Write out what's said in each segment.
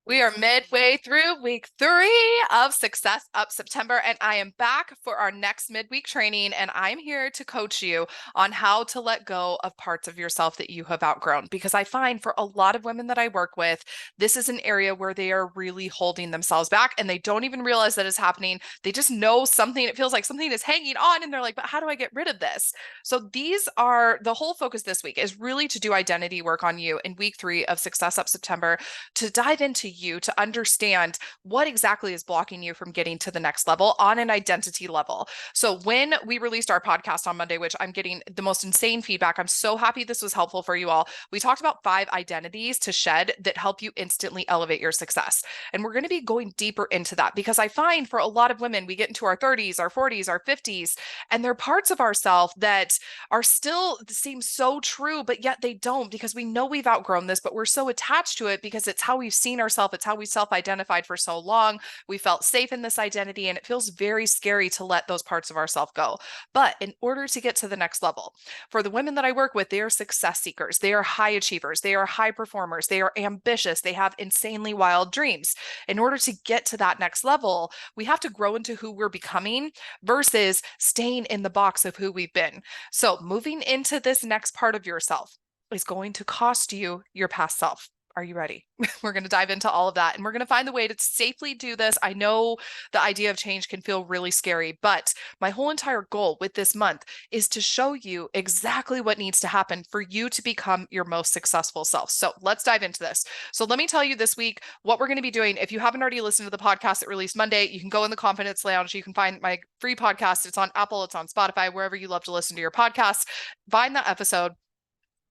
We are midway through week 3 of Success Up September, and I am back for our next midweek training. And I'm here to coach you on how to let go of parts of yourself that you have outgrown. Because I find for a lot of women that I work with, this is an area where they are really holding themselves back and they don't even realize that it's happening. They just know something, it feels like something is hanging on, and they're like, but how do I get rid of this? So, these are the whole focus this week is really to do identity work on you in week 3 of Success Up September, to dive into you, to understand what exactly is blocking you from getting to the next level on an identity level. So when we released our podcast on Monday, which I'm getting the most insane feedback, I'm so happy this was helpful for you all. We talked about 5 identities to shed that help you instantly elevate your success. And we're going to be going deeper into that because I find for a lot of women, we get into our 30s, our 40s, our 50s, and they're parts of ourselves that are still seem so true, but yet they don't, because we know we've outgrown this, but we're so attached to it because it's how we've seen ourselves. It's how we self-identified for so long. We felt safe in this identity, and it feels very scary to let those parts of ourselves go. But in order to get to the next level, for the women that I work with, they are success seekers. They are high achievers. They are high performers. They are ambitious. They have insanely wild dreams. In order to get to that next level, we have to grow into who we're becoming versus staying in the box of who we've been. So moving into this next part of yourself is going to cost you your past self. Are you ready? We're going to dive into all of that, and we're going to find the way to safely do this. I know the idea of change can feel really scary, but my whole entire goal with this month is to show you exactly what needs to happen for you to become your most successful self. So let's dive into this. So let me tell you this week what we're going to be doing. If you haven't already listened to the podcast that released Monday, you can go in the Confidence Lounge. You can find my free podcast. It's on Apple, it's on Spotify, wherever you love to listen to your podcasts. Find that episode.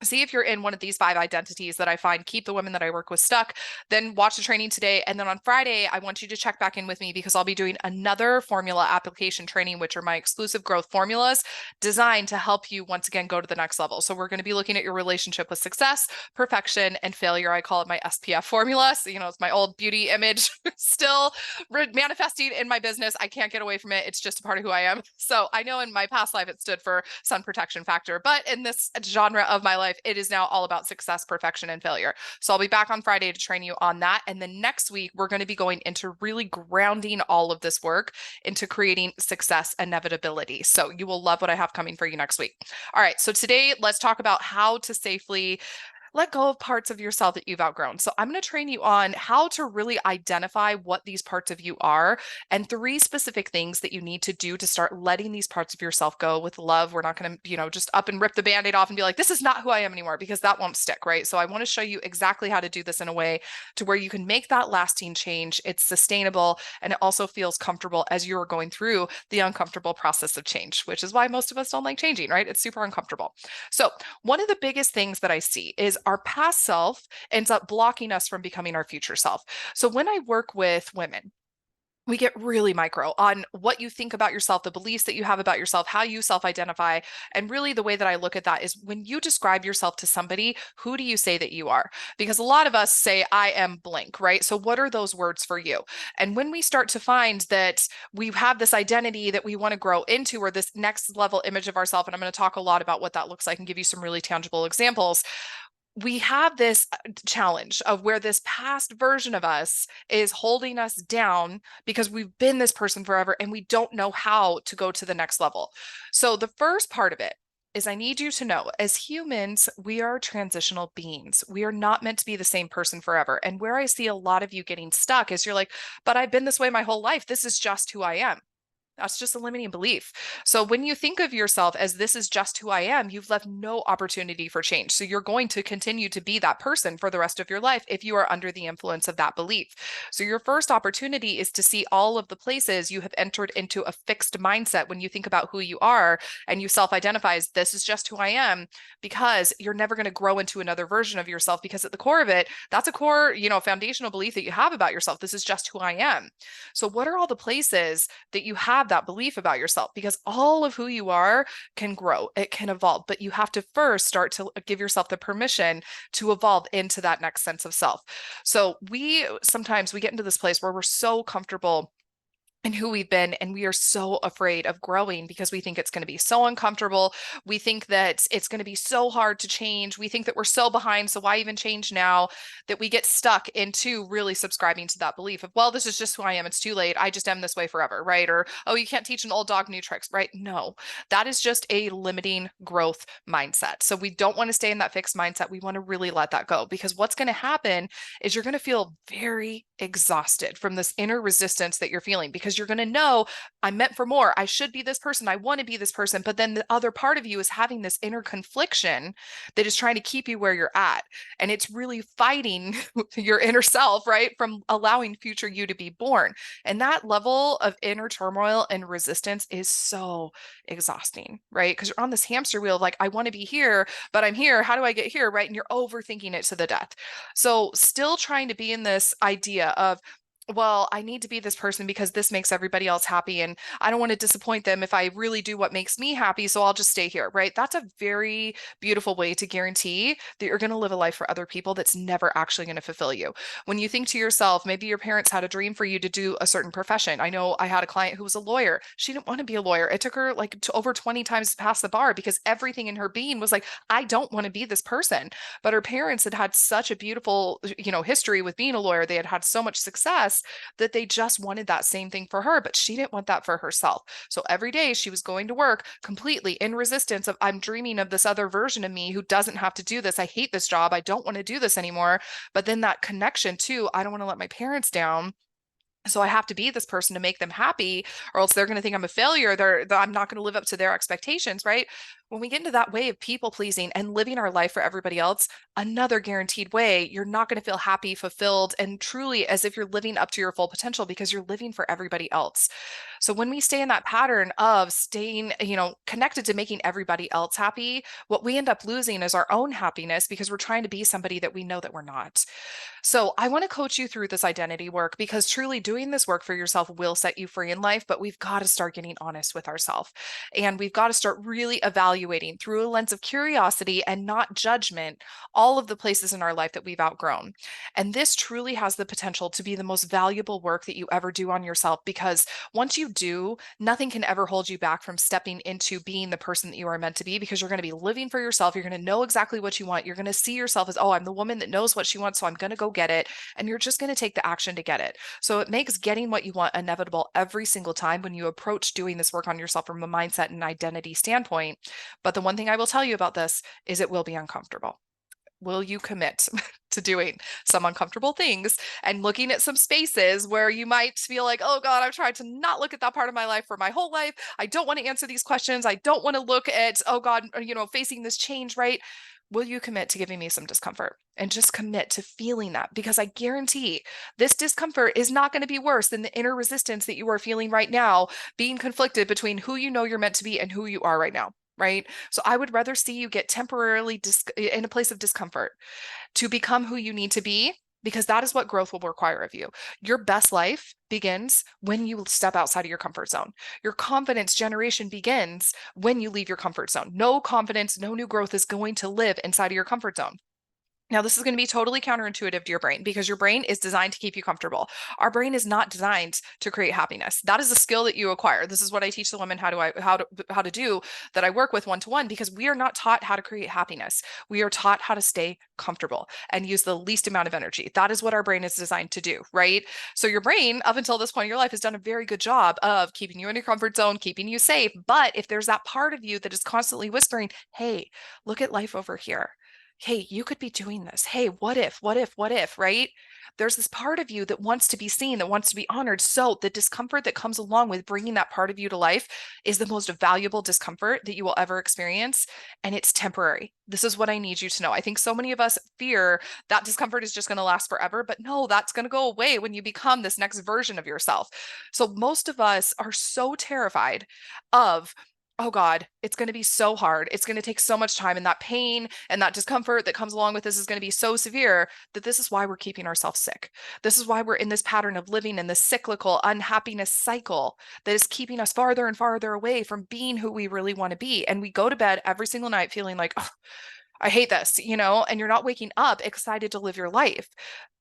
See if you're in one of these 5 identities that I find keep the women that I work with stuck. Then watch the training today. And then on Friday, I want you to check back in with me because I'll be doing another formula application training, which are my exclusive growth formulas designed to help you once again go to the next level. So we're going to be looking at your relationship with success, perfection, and failure. I call it my SPF formula. So, it's my old beauty image still manifesting in my business. I can't get away from it. It's just a part of who I am. So I know in my past life, it stood for sun protection factor, but in this genre of my life, it is now all about success, perfection, and failure. So I'll be back on Friday to train you on that. And then next week, we're going to be going into really grounding all of this work into creating success inevitability. So you will love what I have coming for you next week. All right. So today, let's talk about how to safely let go of parts of yourself that you've outgrown. So I'm going to train you on how to really identify what these parts of you are and 3 specific things that you need to do to start letting these parts of yourself go with love. We're not going to, just up and rip the band-aid off and be like, this is not who I am anymore, because that won't stick, right? So I want to show you exactly how to do this in a way to where you can make that lasting change. It's sustainable, and it also feels comfortable as you're going through the uncomfortable process of change, which is why most of us don't like changing, right? It's super uncomfortable. So one of the biggest things that I see is our past self ends up blocking us from becoming our future self. So when I work with women, we get really micro on what you think about yourself, the beliefs that you have about yourself, how you self-identify. And really the way that I look at that is when you describe yourself to somebody, who do you say that you are? Because a lot of us say, I am blank, right? So what are those words for you? And when we start to find that we have this identity that we want to grow into, or this next level image of ourselves, and I'm going to talk a lot about what that looks like and give you some really tangible examples, we have this challenge of where this past version of us is holding us down because we've been this person forever and we don't know how to go to the next level. So the first part of it is I need you to know, as humans, we are transitional beings. We are not meant to be the same person forever. And where I see a lot of you getting stuck is you're like, but I've been this way my whole life. This is just who I am. That's just a limiting belief. So when you think of yourself as this is just who I am, you've left no opportunity for change. So you're going to continue to be that person for the rest of your life if you are under the influence of that belief. So your first opportunity is to see all of the places you have entered into a fixed mindset when you think about who you are and you self-identify as this is just who I am, because you're never going to grow into another version of yourself, because at the core of it, that's a core, foundational belief that you have about yourself. This is just who I am. So what are all the places that you have that belief about yourself? Because all of who you are can grow, it can evolve, but you have to first start to give yourself the permission to evolve into that next sense of self. So we sometimes we get into this place where we're so comfortable and who we've been. And we are so afraid of growing because we think it's going to be so uncomfortable. We think that it's going to be so hard to change. We think that we're so behind. So why even change now? That we get stuck into really subscribing to that belief of, well, this is just who I am. It's too late. I just am this way forever, right? Or, oh, you can't teach an old dog new tricks, right? No, that is just a limiting growth mindset. So we don't want to stay in that fixed mindset. We want to really let that go, because what's going to happen is you're going to feel very exhausted from this inner resistance that you're feeling, because you're going to know, I'm meant for more. I should be this person. I want to be this person. But then the other part of you is having this inner confliction that is trying to keep you where you're at. And it's really fighting your inner self, right? From allowing future you to be born. And that level of inner turmoil and resistance is so exhausting, right? Because you're on this hamster wheel of like, I want to be here, but I'm here. How do I get here? Right. And you're overthinking it to the death. So still trying to be in this idea of, well, I need to be this person because this makes everybody else happy. And I don't want to disappoint them if I really do what makes me happy. So I'll just stay here, right? That's a very beautiful way to guarantee that you're going to live a life for other people that's never actually going to fulfill you. When you think to yourself, maybe your parents had a dream for you to do a certain profession. I know I had a client who was a lawyer. She didn't want to be a lawyer. It took her like over 20 times to pass the bar because everything in her being was like, I don't want to be this person. But her parents had had such a beautiful, history with being a lawyer. They had had so much success that they just wanted that same thing for her, but she didn't want that for herself. So every day she was going to work completely in resistance of, I'm dreaming of this other version of me who doesn't have to do this. I hate this job. I don't want to do this anymore. But then that connection to, I don't want to let my parents down. So I have to be this person to make them happy, or else they're going to think I'm a failure. I'm not going to live up to their expectations, right? When we get into that way of people pleasing and living our life for everybody else, another guaranteed way, you're not going to feel happy, fulfilled, and truly as if you're living up to your full potential because you're living for everybody else. So when we stay in that pattern of staying, connected to making everybody else happy, what we end up losing is our own happiness because we're trying to be somebody that we know that we're not. So I want to coach you through this identity work because truly doing this work for yourself will set you free in life, but we've got to start getting honest with ourselves. And we've got to start really evaluating through a lens of curiosity and not judgment all of the places in our life that we've outgrown. And this truly has the potential to be the most valuable work that you ever do on yourself, because once you do, nothing can ever hold you back from stepping into being the person that you are meant to be, because you're going to be living for yourself. You're going to know exactly what you want. You're going to see yourself as, oh, I'm the woman that knows what she wants, so I'm going to go get it. And you're just going to take the action to get it. So it makes getting what you want inevitable every single time when you approach doing this work on yourself from a mindset and identity standpoint. But the one thing I will tell you about this is it will be uncomfortable. Will you commit to doing some uncomfortable things and looking at some spaces where you might feel like, oh God, I've tried to not look at that part of my life for my whole life. I don't want to answer these questions. I don't want to look at, oh God, facing this change, right? Will you commit to giving me some discomfort and just commit to feeling that? Because I guarantee this discomfort is not going to be worse than the inner resistance that you are feeling right now, being conflicted between who you know you're meant to be and who you are right now. Right. So I would rather see you get temporarily in a place of discomfort to become who you need to be, because that is what growth will require of you. Your best life begins when you step outside of your comfort zone. Your confidence generation begins when you leave your comfort zone. No confidence, no new growth is going to live inside of your comfort zone. Now, this is going to be totally counterintuitive to your brain because your brain is designed to keep you comfortable. Our brain is not designed to create happiness. That is a skill that you acquire. This is what I teach the women how to do that I work with one-to-one, because we are not taught how to create happiness. We are taught how to stay comfortable and use the least amount of energy. That is what our brain is designed to do, right? So your brain, up until this point in your life, has done a very good job of keeping you in your comfort zone, keeping you safe. But if there's that part of you that is constantly whispering, hey, look at life over here. Hey, you could be doing this. Hey, what if, right? There's this part of you that wants to be seen, that wants to be honored. So the discomfort that comes along with bringing that part of you to life is the most valuable discomfort that you will ever experience. And it's temporary. This is what I need you to know. I think so many of us fear that discomfort is just going to last forever, but no, that's going to go away when you become this next version of yourself. So most of us are so terrified of, oh God, it's going to be so hard. It's going to take so much time. And that pain and that discomfort that comes along with this is going to be so severe that this is why we're keeping ourselves sick. This is why we're in this pattern of living in this cyclical unhappiness cycle that is keeping us farther and farther away from being who we really want to be. And we go to bed every single night feeling like, oh, I hate this, and you're not waking up excited to live your life.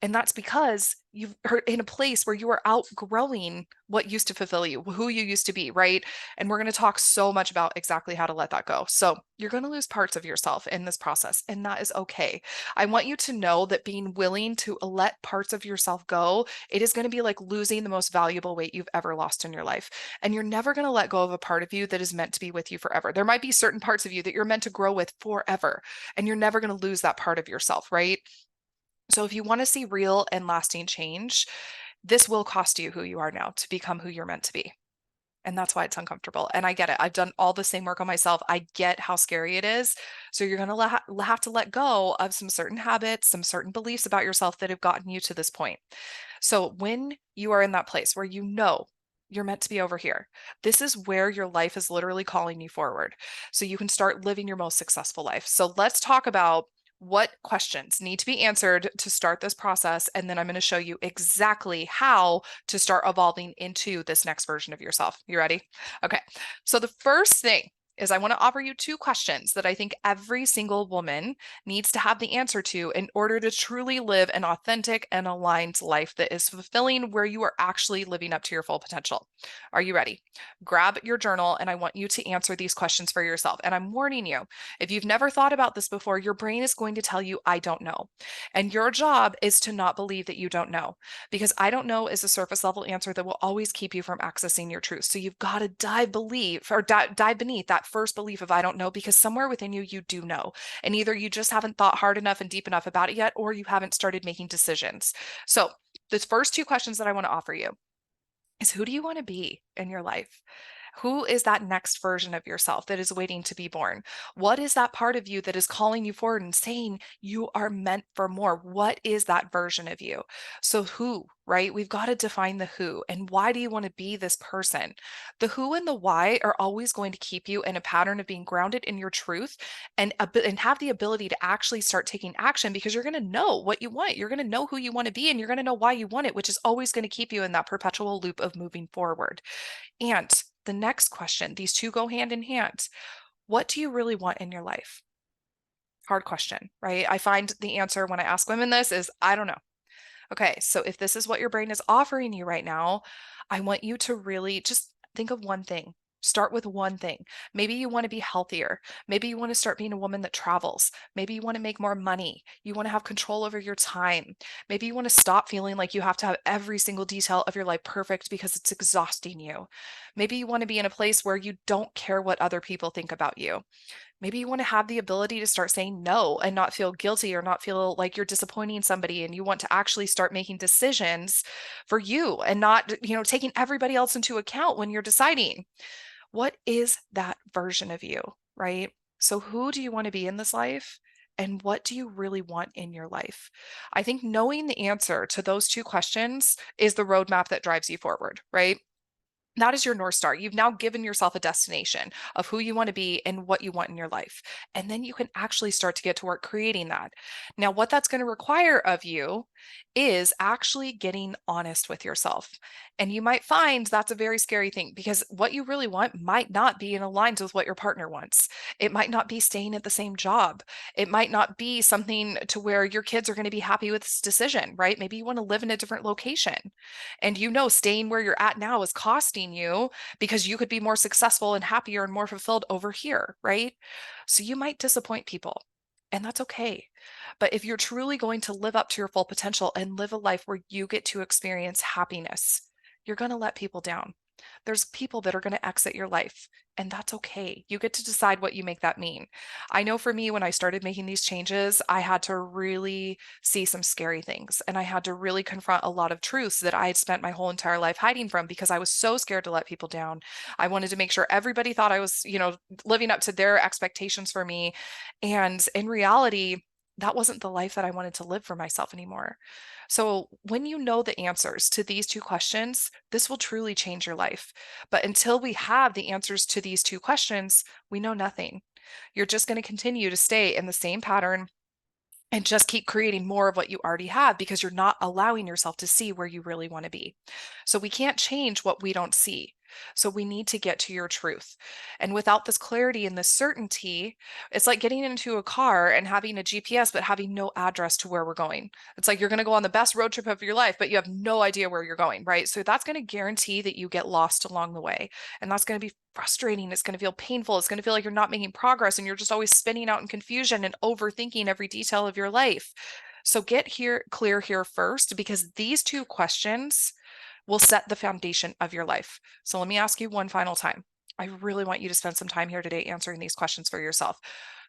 And that's because you're in a place where you are outgrowing what used to fulfill you, who you used to be, right? And we're going to talk so much about exactly how to let that go. So you're going to lose parts of yourself in this process, and that is okay. I want you to know that being willing to let parts of yourself go, it is going to be like losing the most valuable weight you've ever lost in your life. And you're never going to let go of a part of you that is meant to be with you forever. There might be certain parts of you that you're meant to grow with forever, and you're never going to lose that part of yourself, right? So if you want to see real and lasting change, this will cost you who you are now to become who you're meant to be. And that's why it's uncomfortable. And I get it. I've done all the same work on myself. I get how scary it is. So you're going to have to let go of some certain habits, some certain beliefs about yourself that have gotten you to this point. So when you are in that place where you know you're meant to be over here, this is where your life is literally calling you forward. So you can start living your most successful life. So let's talk about what questions need to be answered to start this process. And then I'm going to show you exactly how to start evolving into this next version of yourself. You ready? Okay. So the first thing is I want to offer you two questions that I think every single woman needs to have the answer to in order to truly live an authentic and aligned life that is fulfilling, where you are actually living up to your full potential. Are you ready? Grab your journal, and I want you to answer these questions for yourself. And I'm warning you, if you've never thought about this before, your brain is going to tell you, I don't know. And your job is to not believe that you don't know, because I don't know is a surface level answer that will always keep you from accessing your truth. So you've got to dive beneath that first belief of I don't know, because somewhere within you, you do know. And either you just haven't thought hard enough and deep enough about it yet, or you haven't started making decisions. So the first two questions that I want to offer you is, who do you want to be in your life? Who is that next version of yourself that is waiting to be born? What is that part of you that is calling you forward and saying you are meant for more? What is that version of you? So, who, right? We've got to define the who, and why do you want to be this person? The who and the why are always going to keep you in a pattern of being grounded in your truth, and have the ability to actually start taking action, because you're going to know what you want. You're going to know who you want to be, and you're going to know why you want it, which is always going to keep you in that perpetual loop of moving forward. And the next question, these two go hand in hand. What do you really want in your life? Hard question, right? I find the answer when I ask women this is, I don't know. Okay, so if this is what your brain is offering you right now, I want you to really just think of one thing. Start with one thing. Maybe you want to be healthier. Maybe you want to start being a woman that travels. Maybe you want to make more money. You want to have control over your time. Maybe you want to stop feeling like you have to have every single detail of your life perfect because it's exhausting you. Maybe you want to be in a place where you don't care what other people think about you. Maybe you want to have the ability to start saying no and not feel guilty or not feel like you're disappointing somebody, and you want to actually start making decisions for you and not, taking everybody else into account when you're deciding. What is that version of you, right? So who do you want to be in this life? And what do you really want in your life? I think knowing the answer to those two questions is the roadmap that drives you forward, right? That is your North Star. You've now given yourself a destination of who you want to be and what you want in your life. And then you can actually start to get to work creating that. Now, what that's going to require of you is actually getting honest with yourself. And you might find that's a very scary thing, because what you really want might not be in aligned with what your partner wants. It might not be staying at the same job. It might not be something to where your kids are going to be happy with this decision, right? Maybe you want to live in a different location. And staying where you're at now is costing you, because you could be more successful and happier and more fulfilled over here, right? So you might disappoint people, and that's okay. But if you're truly going to live up to your full potential and live a life where you get to experience happiness, you're going to let people down. There's people that are going to exit your life, and that's okay. You get to decide what you make that mean. I know for me, when I started making these changes, I had to really see some scary things, and I had to really confront a lot of truths that I had spent my whole entire life hiding from, because I was so scared to let people down. I wanted to make sure everybody thought I was, living up to their expectations for me. And in reality, that wasn't the life that I wanted to live for myself anymore. So, when you know the answers to these two questions, this will truly change your life. But until we have the answers to these two questions, we know nothing. You're just going to continue to stay in the same pattern and just keep creating more of what you already have, because you're not allowing yourself to see where you really want to be. So, we can't change what we don't see. So we need to get to your truth. And without this clarity and this certainty, it's like getting into a car and having a GPS, but having no address to where we're going. It's like you're going to go on the best road trip of your life, but you have no idea where you're going, right? So that's going to guarantee that you get lost along the way. And that's going to be frustrating. It's going to feel painful. It's going to feel like you're not making progress and you're just always spinning out in confusion and overthinking every detail of your life. So get here clear here first, because these two questions will set the foundation of your life. So let me ask you one final time. I really want you to spend some time here today answering these questions for yourself.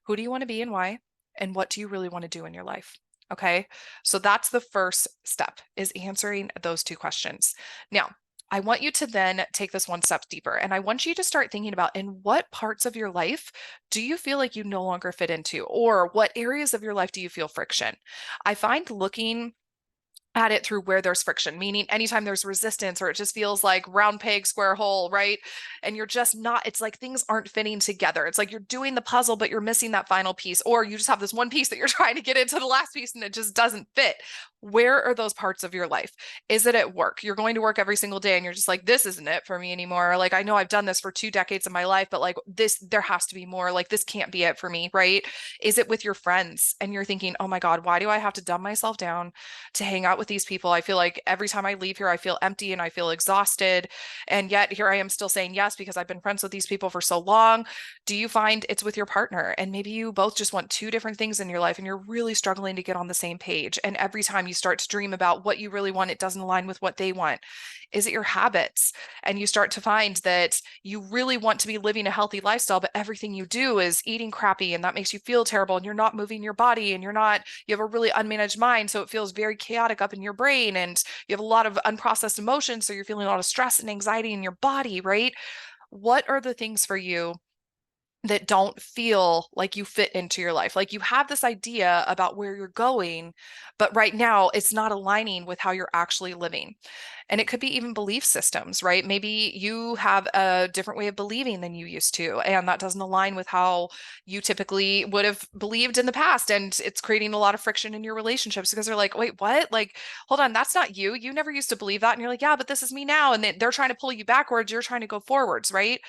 Who do you want to be and why? And what do you really want to do in your life? Okay. So that's the first step, is answering those two questions. Now, I want you to then take this one step deeper, and I want you to start thinking about, in what parts of your life do you feel like you no longer fit into, or what areas of your life do you feel friction? I find looking at it through where there's friction, meaning anytime there's resistance or it just feels like round peg, square hole, right? And you're just not, it's like things aren't fitting together. It's like you're doing the puzzle, but you're missing that final piece, or you just have this one piece that you're trying to get into the last piece and it just doesn't fit. Where are those parts of your life? Is it at work? You're going to work every single day and you're just like, this isn't it for me anymore. Like, I know I've done this for 2 decades of my life, but like this, there has to be more. Like, this can't be it for me, right? Is it with your friends and you're thinking, oh my God, why do I have to dumb myself down to hang out with these people? I feel like every time I leave here, I feel empty and I feel exhausted. And yet here I am still saying yes because I've been friends with these people for so long. Do you find it's with your partner? And maybe you both just want two different things in your life and you're really struggling to get on the same page. And every time you start to dream about what you really want, it doesn't align with what they want. Is it your habits? And you start to find that you really want to be living a healthy lifestyle, but everything you do is eating crappy and that makes you feel terrible and you're not moving your body and you have a really unmanaged mind. So it feels very chaotic up in your brain and you have a lot of unprocessed emotions. So you're feeling a lot of stress and anxiety in your body, right? What are the things for you that don't feel like you fit into your life? Like, you have this idea about where you're going, but right now it's not aligning with how you're actually living. And it could be even belief systems, right? Maybe you have a different way of believing than you used to, and that doesn't align with how you typically would have believed in the past. And it's creating a lot of friction in your relationships because they're like, wait, what? Like, hold on, that's not you. You never used to believe that. And you're like, yeah, but this is me now. And they're trying to pull you backwards. You're trying to go forwards, right?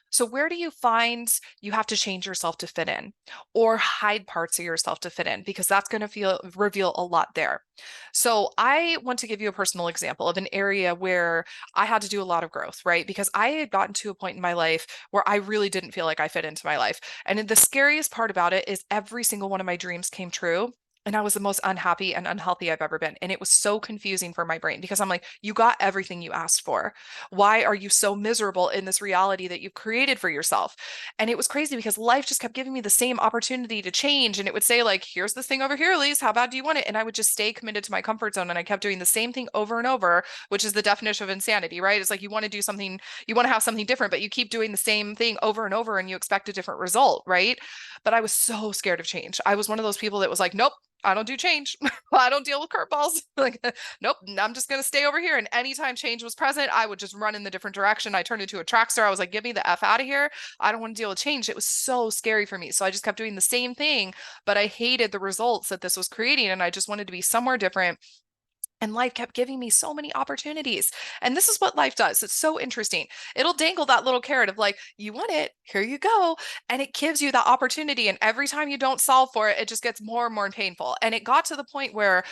So where do you find you have to change yourself to fit in, or hide parts of yourself to fit in? Because that's going to reveal a lot there. So I want to give you a personal example of an area where I had to do a lot of growth, right? Because I had gotten to a point in my life where I really didn't feel like I fit into my life. And the scariest part about it is every single one of my dreams came true. And I was the most unhappy and unhealthy I've ever been. And it was so confusing for my brain because I'm like, you got everything you asked for. Why are you so miserable in this reality that you've created for yourself? And it was crazy because life just kept giving me the same opportunity to change. And it would say, like, here's this thing over here, Elise. How bad do you want it? And I would just stay committed to my comfort zone. And I kept doing the same thing over and over, which is the definition of insanity, right? It's like you want to do something, you want to have something different, but you keep doing the same thing over and over and you expect a different result, right? But I was so scared of change. I was one of those people that was like, nope, I don't do change. I don't deal with curveballs. Like, nope, I'm just going to stay over here. And anytime change was present, I would just run in the different direction. I turned into a track star. I was like, get me the F out of here. I don't want to deal with change. It was so scary for me. So I just kept doing the same thing, but I hated the results that this was creating. And I just wanted to be somewhere different. And life kept giving me so many opportunities. And this is what life does. It's so interesting. It'll dangle that little carrot of like, you want it, here you go. And it gives you that opportunity. And every time you don't solve for it, it just gets more and more painful. And it got to the point where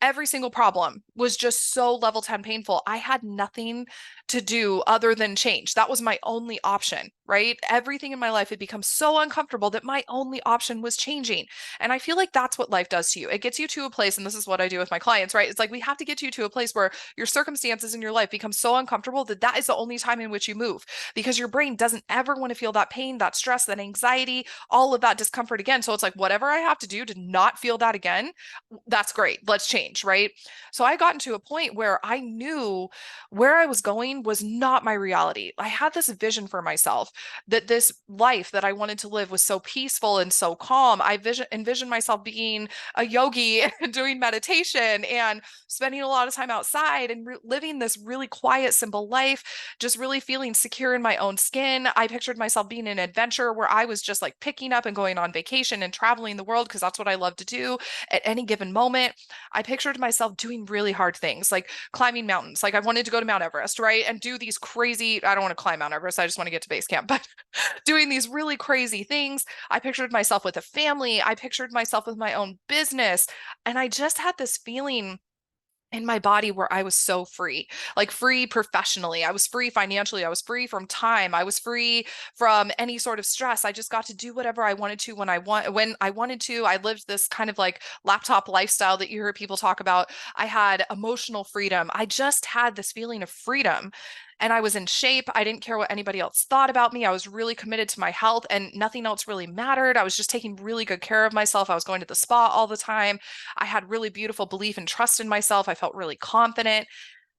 every single problem was just so level 10 painful. I had nothing to do other than change. That was my only option, right? Everything in my life had become so uncomfortable that my only option was changing. And I feel like that's what life does to you. It gets you to a place, and this is what I do with my clients, right? It's like we have to get you to a place where your circumstances in your life become so uncomfortable that that is the only time in which you move, because your brain doesn't ever want to feel that pain, that stress, that anxiety, all of that discomfort again. So it's like, whatever I have to do to not feel that again, that's great. Let's change, right? So I got into a point where I knew where I was going was not my reality. I had this vision for myself that this life that I wanted to live was so peaceful and so calm. I envisioned myself being a yogi and doing meditation and spending a lot of time outside and living this really quiet, simple life, just really feeling secure in my own skin. I pictured myself being an adventurer where I was just like picking up and going on vacation and traveling the world because that's what I love to do at any given moment. I pictured myself doing really hard things like climbing mountains. Like I wanted to go to Mount Everest, right? And do these crazy, I don't want to climb Mount Everest. I just want to get to base camp, but doing these really crazy things. I pictured myself with a family. I pictured myself with my own business. And I just had this feeling in my body where I was so free, like free professionally. I was free financially. I was free from time. I was free from any sort of stress. I just got to do whatever I wanted to when I wanted to. I lived this kind of like laptop lifestyle that you hear people talk about. I had emotional freedom. I just had this feeling of freedom. And I was in shape. I didn't care what anybody else thought about me. I was really committed to my health and nothing else really mattered. I was just taking really good care of myself. I was going to the spa all the time. I had really beautiful belief and trust in myself. I felt really confident.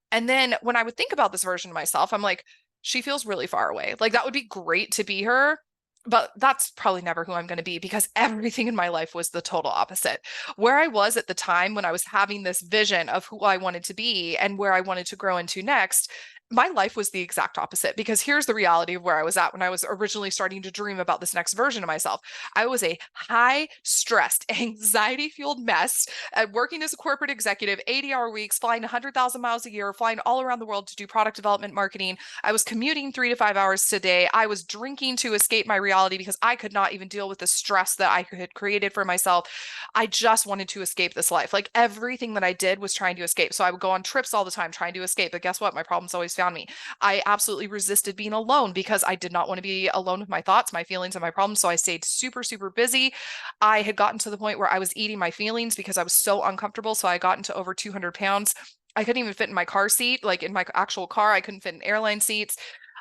And then when I would think about this version of myself, I'm like, she feels really far away. Like that would be great to be her, but that's probably never who I'm going to be because everything in my life was the total opposite. Where I was at the time when I was having this vision of who I wanted to be and where I wanted to grow into next, my life was the exact opposite because here's the reality of where I was at when I was originally starting to dream about this next version of myself. I was a high stressed, anxiety fueled mess at working as a corporate executive, 80-hour weeks, flying 100,000 miles a year, flying all around the world to do product development marketing. I was commuting 3 to 5 hours a day. I was drinking to escape my reality because I could not even deal with the stress that I had created for myself. I just wanted to escape this life. Like everything that I did was trying to escape. So I would go on trips all the time trying to escape. But guess what? My problems always found me. I absolutely resisted being alone because I did not want to be alone with my thoughts, my feelings, and my problems. So I stayed super, super busy. I had gotten to the point where I was eating my feelings because I was so uncomfortable. So I got into over 200 pounds. I couldn't even fit in my car seat, like in my actual car. I couldn't fit in airline seats.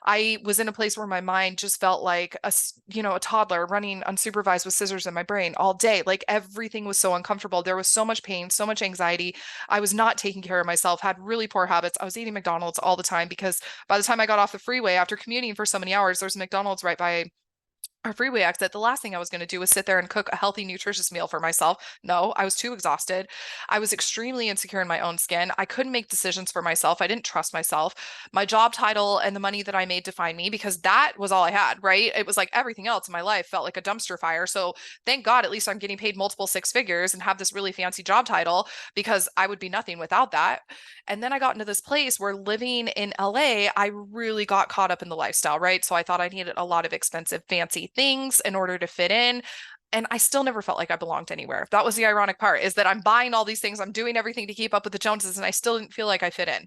I was in a place where my mind just felt like a toddler running unsupervised with scissors in my brain all day. Like everything was so uncomfortable. There was so much pain, so much anxiety. I was not taking care of myself, had really poor habits. I was eating McDonald's all the time because by the time I got off the freeway after commuting for so many hours, there's a McDonald's right by our freeway exit. The last thing I was going to do was sit there and cook a healthy, nutritious meal for myself. No, I was too exhausted. I was extremely insecure in my own skin. I couldn't make decisions for myself. I didn't trust myself. My job title and the money that I made defined me because that was all I had, right? It was like everything else in my life felt like a dumpster fire. So thank God, at least I'm getting paid multiple six figures and have this really fancy job title because I would be nothing without that. And then I got into this place where living in LA, I really got caught up in the lifestyle, right? So I thought I needed a lot of expensive, fancy things in order to fit in. And I still never felt like I belonged anywhere. That was the ironic part, is that I'm buying all these things, I'm doing everything to keep up with the Joneses, and I still didn't feel like I fit in.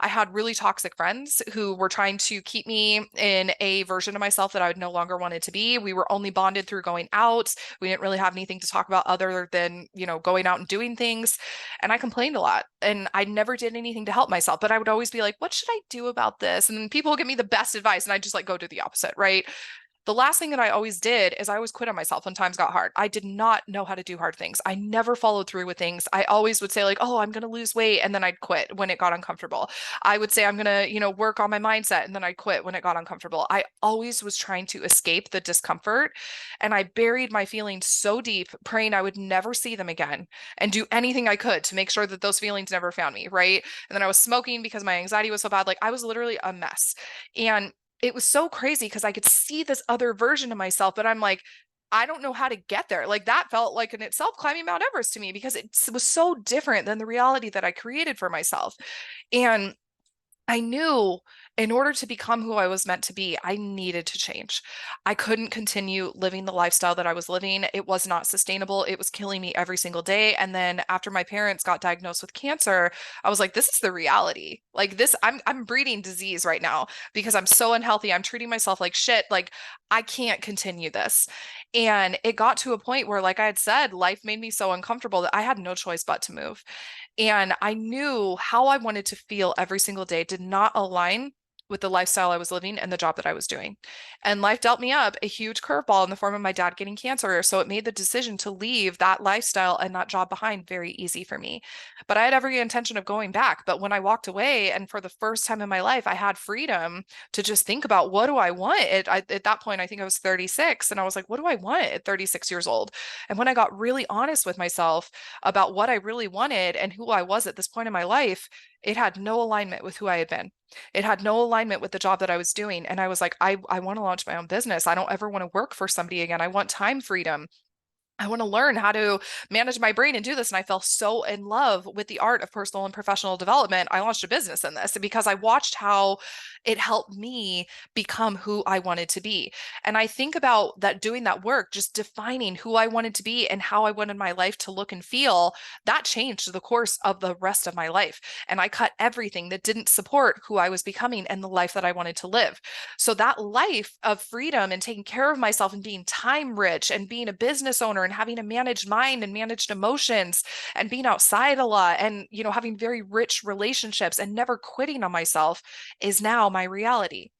I had really toxic friends who were trying to keep me in a version of myself that I would no longer wanted to be. We were only bonded through going out. We didn't really have anything to talk about other than, going out and doing things. And I complained a lot and I never did anything to help myself, but I would always be like, what should I do about this? And then people would give me the best advice and I just like go do the opposite, right? The last thing that I always did is I always quit on myself when times got hard. I did not know how to do hard things. I never followed through with things. I always would say like, oh, I'm going to lose weight. And then I'd quit when it got uncomfortable. I would say I'm going to, work on my mindset. And then I'd quit when it got uncomfortable. I always was trying to escape the discomfort. And I buried my feelings so deep, praying I would never see them again and do anything I could to make sure that those feelings never found me. Right. And then I was smoking because my anxiety was so bad. Like I was literally a mess. And it was so crazy because I could see this other version of myself, but I'm like, I don't know how to get there. Like that felt like in itself climbing Mount Everest to me because it was so different than the reality that I created for myself. And I knew in order to become who I was meant to be, I needed to change. I couldn't continue living the lifestyle that I was living. It was not sustainable. It was killing me every single day. And then after my parents got diagnosed with cancer, I was like, this is the reality. Like this, I'm breeding disease right now because I'm so unhealthy. I'm treating myself like shit. Like I can't continue this. And it got to a point where, like I had said, life made me so uncomfortable that I had no choice but to move. And I knew how I wanted to feel every single day did not align with the lifestyle I was living and the job that I was doing. And life dealt me up a huge curveball in the form of my dad getting cancer. So it made the decision to leave that lifestyle and that job behind very easy for me. But I had every intention of going back. But when I walked away, and for the first time in my life, I had freedom to just think about, what do I want? At that point, I think I was 36. And I was like, what do I want at 36 years old? And when I got really honest with myself about what I really wanted and who I was at this point in my life, it had no alignment with who I had been. It had no alignment with the job that I was doing. And I was like, I want to launch my own business. I don't ever want to work for somebody again. I want time freedom. I want to learn how to manage my brain and do this. And I fell so in love with the art of personal and professional development. I launched a business in this because I watched how it helped me become who I wanted to be. And I think about that, doing that work, just defining who I wanted to be and how I wanted my life to look and feel. That changed the course of the rest of my life. And I cut everything that didn't support who I was becoming and the life that I wanted to live. So that life of freedom and taking care of myself and being time rich and being a business owner and having a managed mind and managed emotions and being outside a lot and, having very rich relationships and never quitting on myself is now my reality.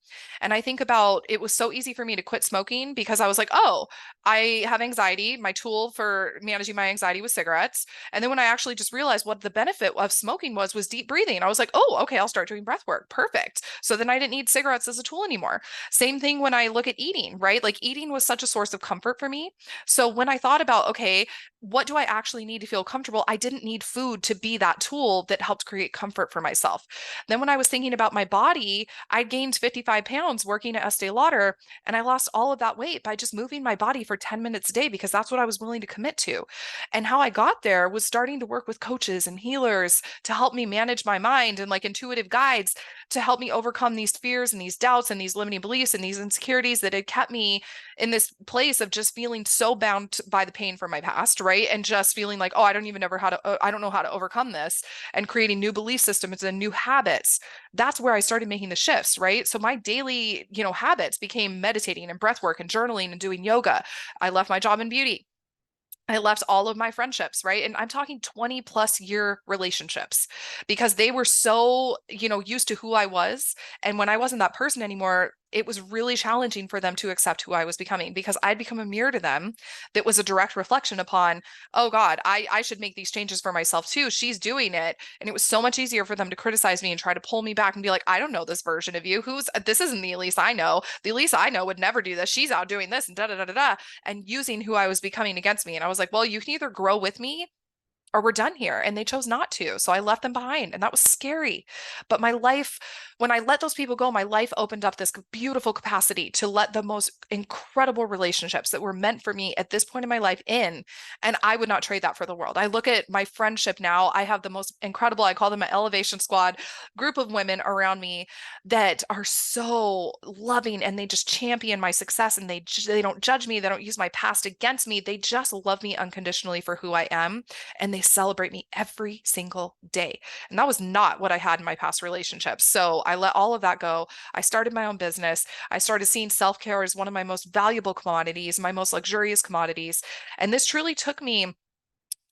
And I think about, it was so easy for me to quit smoking because I was like, oh, I have anxiety. My tool for managing my anxiety was cigarettes. And then when I actually just realized what the benefit of smoking was deep breathing. I was like, oh, okay, I'll start doing breath work. Perfect. So then I didn't need cigarettes as a tool anymore. Same thing when I look at eating, right? Like eating was such a source of comfort for me. So when I thought about, okay, what do I actually need to feel comfortable? I didn't need food to be that tool that helped create comfort for myself. Then when I was thinking about my body, I gained 55 pounds working at Estee Lauder, and I lost all of that weight by just moving my body for 10 minutes a day because that's what I was willing to commit to. And how I got there was starting to work with coaches and healers to help me manage my mind, and like intuitive guides to help me overcome these fears and these doubts and these limiting beliefs and these insecurities that had kept me in this place of just feeling so bound by the pain from my past, right? And just feeling like, oh, I don't even know how to, I don't know how to overcome this, and creating new belief systems and new habits. That's where I started making the shifts, right? So my daily, habits became meditating and breath work and journaling and doing yoga. I left my job in beauty. I left all of my friendships, right? And I'm talking 20 plus year relationships because they were so, used to who I was. And when I wasn't that person anymore, it was really challenging for them to accept who I was becoming because I'd become a mirror to them that was a direct reflection upon, oh God, I should make these changes for myself too. She's doing it. And it was so much easier for them to criticize me and try to pull me back and be like, I don't know this version of you. This isn't the Elise I know. The Elise I know would never do this. She's out doing this and da da da da da, and using who I was becoming against me. And I was like, well, you can either grow with me or we're done here. And they chose not to. So I left them behind, and that was scary. But my life, when I let those people go, my life opened up this beautiful capacity to let the most incredible relationships that were meant for me at this point in my life in. And I would not trade that for the world. I look at my friendship now. I have the most incredible, I call them an elevation squad group of women around me that are so loving, and they just champion my success, and they don't judge me. They don't use my past against me. They just love me unconditionally for who I am. And they celebrate me every single day. And that was not what I had in my past relationships. So I let all of that go. I started my own business. I started seeing self-care as one of my most valuable commodities, my most luxurious commodities. And this truly took me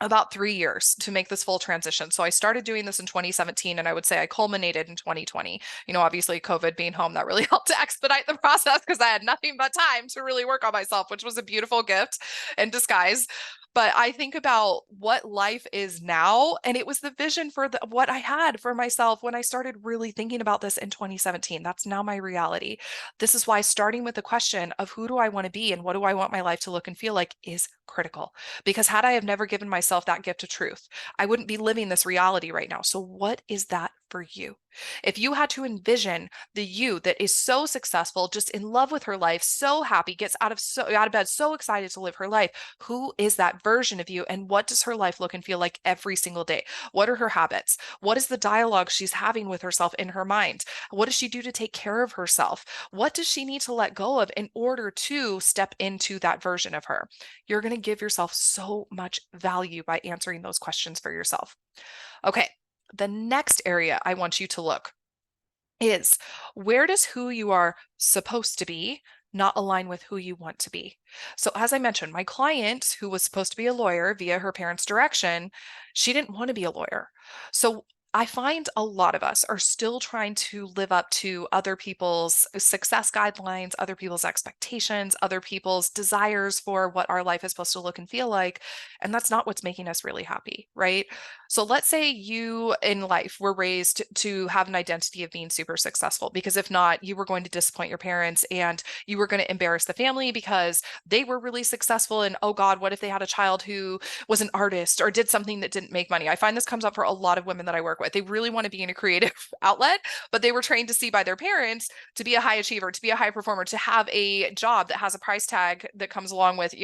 about 3 years to make this full transition. So I started doing this in 2017, and I would say I culminated in 2020. Obviously COVID being home, that really helped to expedite the process because I had nothing but time to really work on myself, which was a beautiful gift in disguise. But I think about what life is now, and it was the vision for what I had for myself when I started really thinking about this in 2017. That's now my reality. This is why starting with the question of who do I want to be and what do I want my life to look and feel like is critical. Because had I have never given myself that gift of truth, I wouldn't be living this reality right now. So what is that for you? If you had to envision the you that is so successful, just in love with her life, so happy, gets out of bed, so excited to live her life, who is that version of you, and what does her life look and feel like every single day? What are her habits? What is the dialogue she's having with herself in her mind? What does she do to take care of herself? What does she need to let go of in order to step into that version of her? You're going to give yourself so much value by answering those questions for yourself. Okay. The next area I want you to look is, where does who you are supposed to be not align with who you want to be? So as I mentioned, my client, who was supposed to be a lawyer via her parents' direction, she didn't want to be a lawyer. So I find a lot of us are still trying to live up to other people's success guidelines, other people's expectations, other people's desires for what our life is supposed to look and feel like. And that's not what's making us really happy, right? So let's say you in life were raised to have an identity of being super successful, because if not, you were going to disappoint your parents and you were going to embarrass the family because they were really successful. And oh God, what if they had a child who was an artist or did something that didn't make money? I find this comes up for a lot of women that I work with. They really want to be in a creative outlet, but they were trained to see by their parents to be a high achiever, to be a high performer, to have a job that has a price tag that comes along with,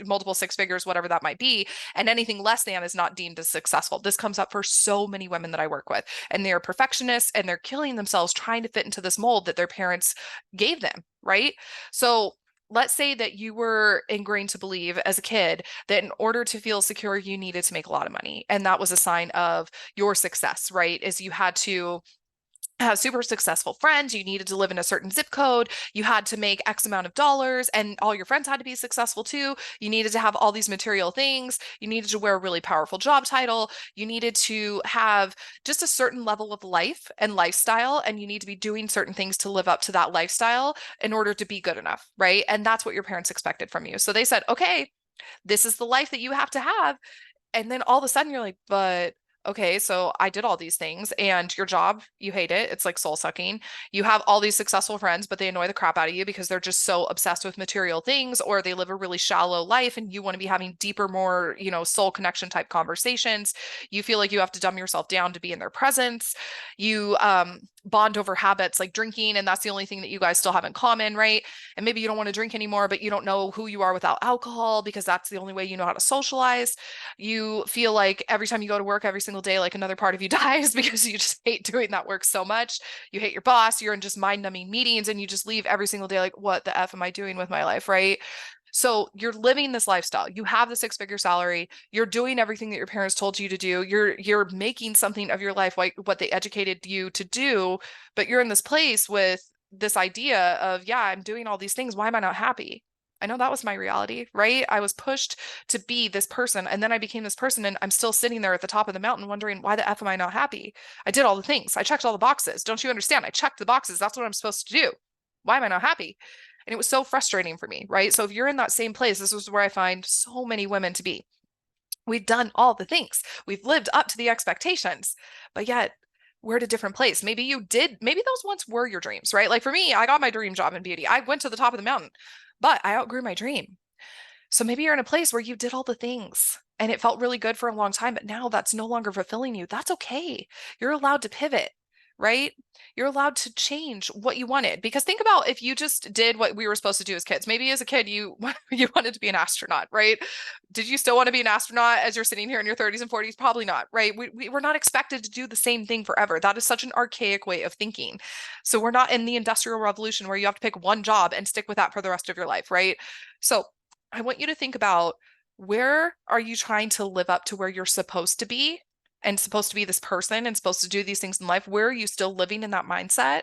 multiple six figures, whatever that might be. And anything less than is not deemed as successful. This comes up for so many women that I work with, and they're perfectionists and they're killing themselves trying to fit into this mold that their parents gave them, right? So let's say that you were ingrained to believe as a kid that in order to feel secure, you needed to make a lot of money. And that was a sign of your success, right? Is you had to have super successful friends, you needed to live in a certain zip code, you had to make X amount of dollars, and all your friends had to be successful too. You needed to have all these material things, you needed to wear a really powerful job title, you needed to have just a certain level of life and lifestyle, and you need to be doing certain things to live up to that lifestyle in order to be good enough, right? And that's what your parents expected from you. So they said, okay, this is the life that you have to have. And then all of a sudden you're like, but okay, so I did all these things and your job, you hate it. It's like soul sucking. You have all these successful friends, but they annoy the crap out of you because they're just so obsessed with material things, or they live a really shallow life and you want to be having deeper, more, soul connection type conversations. You feel like you have to dumb yourself down to be in their presence. You bond over habits like drinking, and that's the only thing that you guys still have in common, right? And maybe you don't want to drink anymore, but you don't know who you are without alcohol because that's the only way you know how to socialize. You feel like every time you go to work every single day, like another part of you dies because you just hate doing that work so much. You hate your boss, you're in just mind-numbing meetings, and you just leave every single day like, what the F am I doing with my life, right? So you're living this lifestyle. You have the six-figure salary. You're doing everything that your parents told you to do. You're making something of your life, like what they educated you to do, but you're in this place with this idea of, yeah, I'm doing all these things. Why am I not happy? I know that was my reality, right? I was pushed to be this person, and then I became this person, and I'm still sitting there at the top of the mountain wondering, why the F am I not happy? I did all the things. I checked all the boxes. Don't you understand? I checked the boxes. That's what I'm supposed to do. Why am I not happy? And it was so frustrating for me, right? So if you're in that same place, this is where I find so many women to be. We've done all the things. We've lived up to the expectations, but yet we're at a different place. Maybe you did, maybe those once were your dreams, right? Like for me, I got my dream job in beauty. I went to the top of the mountain, but I outgrew my dream. So maybe you're in a place where you did all the things and it felt really good for a long time, but now that's no longer fulfilling you. That's okay. You're allowed to pivot, right? You're allowed to change what you wanted. Because think about if you just did what we were supposed to do as kids. Maybe as a kid you you wanted to be an astronaut, right? Did you still want to be an astronaut as you're sitting here in your 30s and 40s? Probably not, right? We're not expected to do the same thing forever. That is such an archaic way of thinking. So we're not in the Industrial Revolution where you have to pick one job and stick with that for the rest of your life, right? So I want you to think about, where are you trying to live up to where you're supposed to be and supposed to be this person and supposed to do these things in life? Where are you still living in that mindset?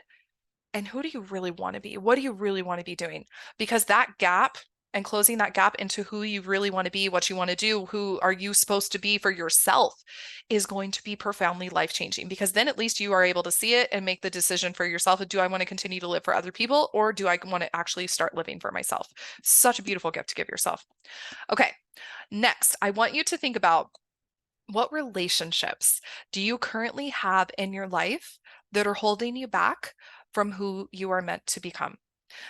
And who do you really want to be? What do you really want to be doing? Because that gap and closing that gap into who you really want to be, what you want to do, who are you supposed to be for yourself, is going to be profoundly life-changing, because then at least you are able to see it and make the decision for yourself of, do I want to continue to live for other people, or do I want to actually start living for myself? Such a beautiful gift to give yourself. Okay, next, I want you to think about, what relationships do you currently have in your life that are holding you back from who you are meant to become?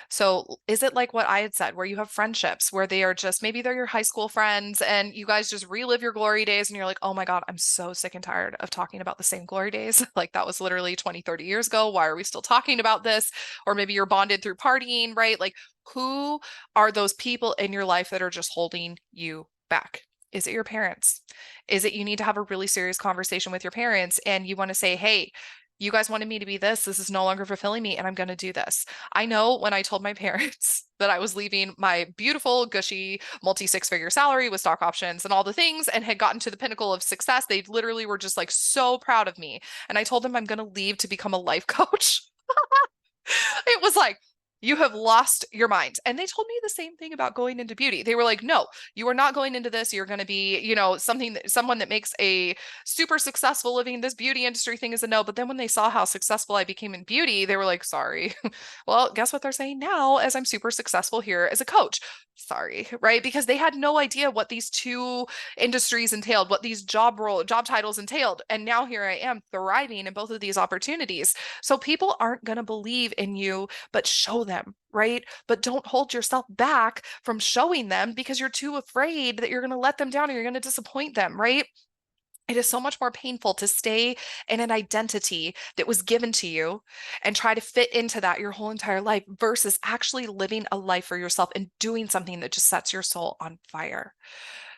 So is it like what I had said, where you have friendships where they are just, maybe they're your high school friends and you guys just relive your glory days and you're like, oh my God, I'm so sick and tired of talking about the same glory days. Like that was literally 20, 30 years ago. Why are we still talking about this? Or maybe you're bonded through partying, right? Like, who are those people in your life that are just holding you back? Is it your parents? Is it you need to have a really serious conversation with your parents and you want to say, hey, you guys wanted me to be this. This is no longer fulfilling me, and I'm going to do this. I know when I told my parents that I was leaving my beautiful, gushy, multi-six-figure salary with stock options and all the things and had gotten to the pinnacle of success, they literally were just like so proud of me. And I told them I'm going to leave to become a life coach. It was like, You have lost your mind. And they told me the same thing about going into beauty. They were like, no, you are not going into this. You're going to be, someone that makes a super successful living. This beauty industry thing is a no. But then when they saw how successful I became in beauty, they were like, sorry. Well, guess what they're saying now as I'm super successful here as a coach. Sorry, right? Because they had no idea what these two industries entailed, what these job titles entailed. And now here I am thriving in both of these opportunities. So people aren't going to believe in you, but show them, right? But don't hold yourself back from showing them because you're too afraid that you're going to let them down or you're going to disappoint them, right? It is so much more painful to stay in an identity that was given to you and try to fit into that your whole entire life versus actually living a life for yourself and doing something that just sets your soul on fire.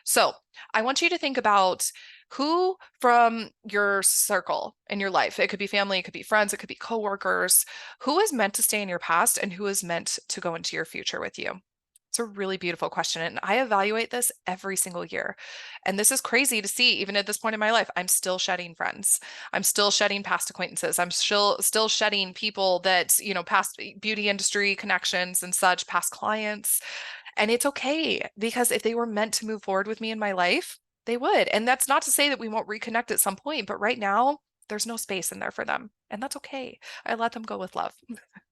So I want you to think about who from your circle in your life, it could be family, it could be friends, it could be coworkers, who is meant to stay in your past and who is meant to go into your future with you. It's a really beautiful question. And I evaluate this every single year. And this is crazy to see, even at this point in my life. I'm still shedding friends. I'm still shedding past acquaintances. I'm still shedding people that, past beauty industry connections and such, past clients. And it's okay because if they were meant to move forward with me in my life, they would. And that's not to say that we won't reconnect at some point, but right now, there's no space in there for them. And that's okay. I let them go with love.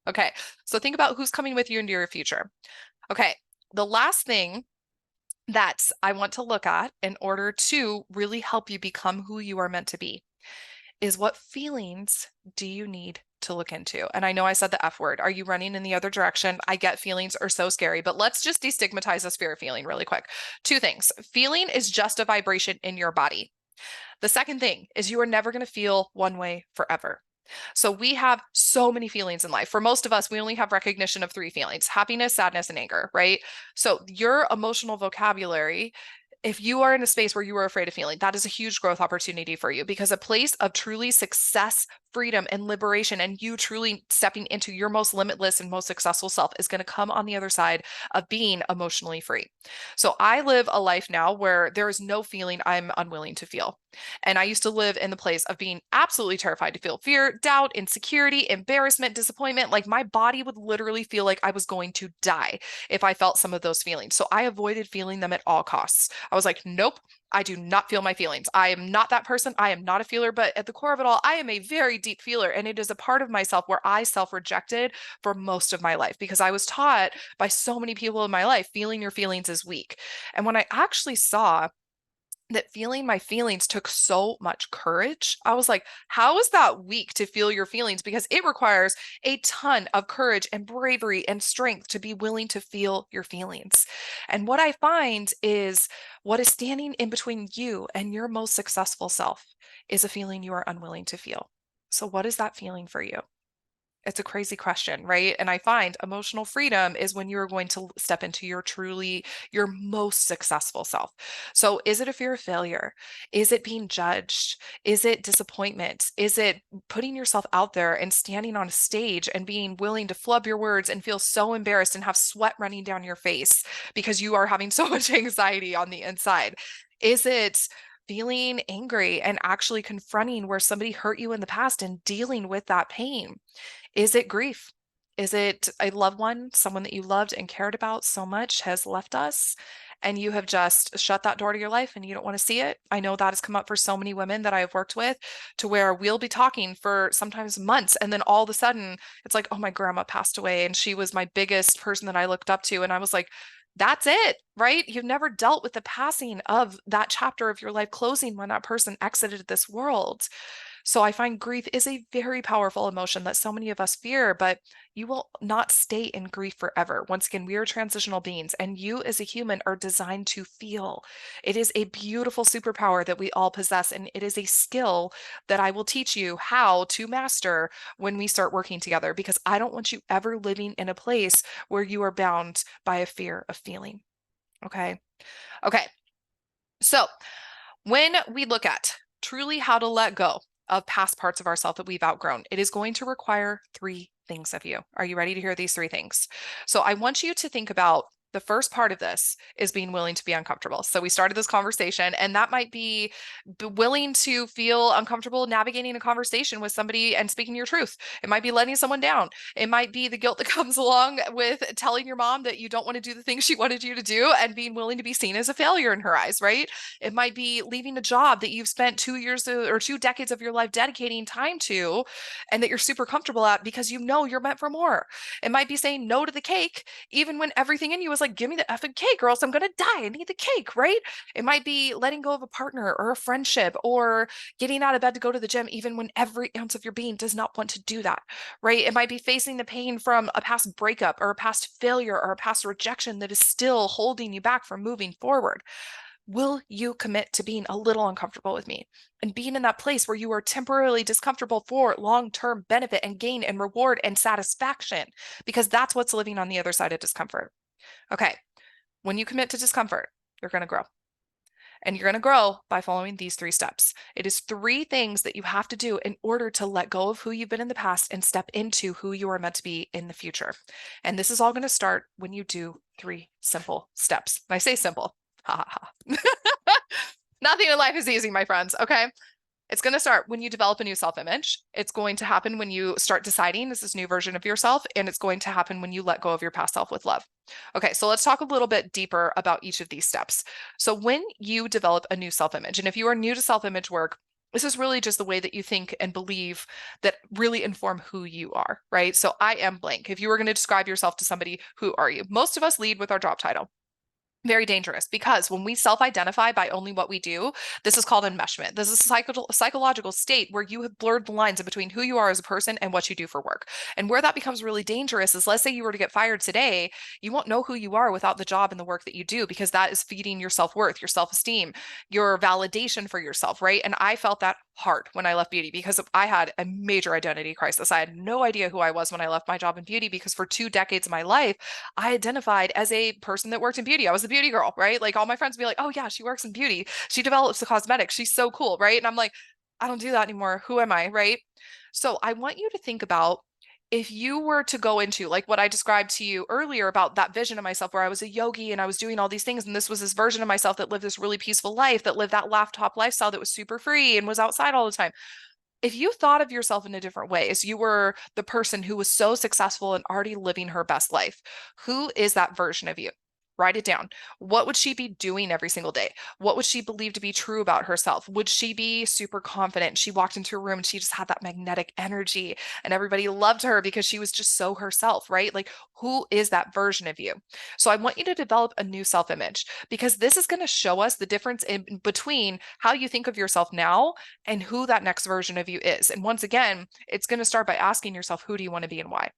Okay. So think about who's coming with you into your future. Okay. The last thing that I want to look at in order to really help you become who you are meant to be is what feelings do you need to look into? And I know I said the F word. Are you running in the other direction? I get feelings are so scary, but let's just destigmatize this fear of feeling really quick. Two things. Feeling is just a vibration in your body. The second thing is you are never going to feel one way forever. So we have so many feelings in life. For most of us, we only have recognition of three feelings: happiness, sadness, and anger, right? So your emotional vocabulary, if you are in a space where you are afraid of feeling, that is a huge growth opportunity for you because a place of truly success, freedom, and liberation, and you truly stepping into your most limitless and most successful self is going to come on the other side of being emotionally free. So I live a life now where there is no feeling I'm unwilling to feel. And I used to live in the place of being absolutely terrified to feel fear, doubt, insecurity, embarrassment, disappointment. Like my body would literally feel like I was going to die if I felt some of those feelings. So I avoided feeling them at all costs. I was like, nope, I do not feel my feelings. I am not that person. I am not a feeler, but at the core of it all, I am a very deep feeler. And it is a part of myself where I self-rejected for most of my life because I was taught by so many people in my life, feeling your feelings is weak. And when I actually saw that feeling my feelings took so much courage, I was like, how is that weak to feel your feelings? Because it requires a ton of courage and bravery and strength to be willing to feel your feelings. And what I find is what is standing in between you and your most successful self is a feeling you are unwilling to feel. So, what is that feeling for you? It's a crazy question, right? And I find emotional freedom is when you are going to step into your most successful self. So is it a fear of failure? Is it being judged? Is it disappointment? Is it putting yourself out there and standing on a stage and being willing to flub your words and feel so embarrassed and have sweat running down your face because you are having so much anxiety on the inside? Is it feeling angry and actually confronting where somebody hurt you in the past and dealing with that pain? Is it grief? Is it a loved one, someone that you loved and cared about so much has left us and you have just shut that door to your life and you don't want to see it? I know that has come up for so many women that I have worked with to where we'll be talking for sometimes months and then all of a sudden it's like, oh, my grandma passed away and she was my biggest person that I looked up to. And I was like, that's it, right? You've never dealt with the passing of that chapter of your life closing when that person exited this world. So I find grief is a very powerful emotion that so many of us fear, but you will not stay in grief forever. Once again, we are transitional beings, and you as a human are designed to feel. It is a beautiful superpower that we all possess, and it is a skill that I will teach you how to master when we start working together, because I don't want you ever living in a place where you are bound by a fear of feeling. Okay. Okay. So when we look at truly how to let go of past parts of ourselves that we've outgrown, it is going to require three things of you. Are you ready to hear these three things? So I want you to think about The first part of this is being willing to be uncomfortable. So we started this conversation, and that might be willing to feel uncomfortable navigating a conversation with somebody and speaking your truth. It might be letting someone down. It might be the guilt that comes along with telling your mom that you don't want to do the things she wanted you to do and being willing to be seen as a failure in her eyes, right? It might be leaving a job that you've spent 2 years or 2 decades of your life dedicating time to and that you're super comfortable at because you know you're meant for more. It might be saying no to the cake, even when everything in you is like, give me the effing cake or else I'm going to die. I need the cake, right? It might be letting go of a partner or a friendship or getting out of bed to go to the gym, even when every ounce of your being does not want to do that, right? It might be facing the pain from a past breakup or a past failure or a past rejection that is still holding you back from moving forward. Will you commit to being a little uncomfortable with me and being in that place where you are temporarily discomfortable for long-term benefit and gain and reward and satisfaction? Because that's what's living on the other side of discomfort. Okay. When you commit to discomfort, you're going to grow. And you're going to grow by following these 3 steps. It is 3 things that you have to do in order to let go of who you've been in the past and step into who you are meant to be in the future. And this is all going to start when you do 3 simple steps. And I say simple. Ha ha ha. Nothing in life is easy, my friends. Okay. It's going to start when you develop a new self-image. It's going to happen when you start deciding this is new version of yourself. And it's going to happen when you let go of your past self with love. Okay, so let's talk a little bit deeper about each of these steps. So when you develop a new self-image, and if you are new to self-image work, this is really just the way that you think and believe that really inform who you are, right? So I am blank. If you were going to describe yourself to somebody, who are you? Most of us lead with our job title. Very dangerous, because when we self-identify by only what we do, this is called enmeshment. This is a psychological state where you have blurred the lines in between who you are as a person and what you do for work. And where that becomes really dangerous is, let's say you were to get fired today, you won't know who you are without the job and the work that you do, because that is feeding your self-worth, your self-esteem, your validation for yourself, right? And I felt that hard when I left beauty because I had a major identity crisis. I had no idea who I was when I left my job in beauty, because for 2 decades of my life, I identified as a person that worked in beauty. I was a beauty girl, right? Like all my friends would be like, oh yeah, she works in beauty. She develops the cosmetics. She's so cool, right? And I'm like, I don't do that anymore. Who am I, right? So I want you to think about, if you were to go into like what I described to you earlier about that vision of myself where I was a yogi and I was doing all these things, and this was this version of myself that lived this really peaceful life, that lived that laptop lifestyle, that was super free and was outside all the time. If you thought of yourself in a different way, as you were the person who was so successful and already living her best life, who is that version of you? Write it down. What would she be doing every single day? What would she believe to be true about herself? Would she be super confident? She walked into a room and she just had that magnetic energy and everybody loved her because she was just so herself, right? Like, who is that version of you? So I want you to develop a new self-image, because this is going to show us the difference in between how you think of yourself now and who that next version of you is. And once again, it's going to start by asking yourself, who do you want to be and why?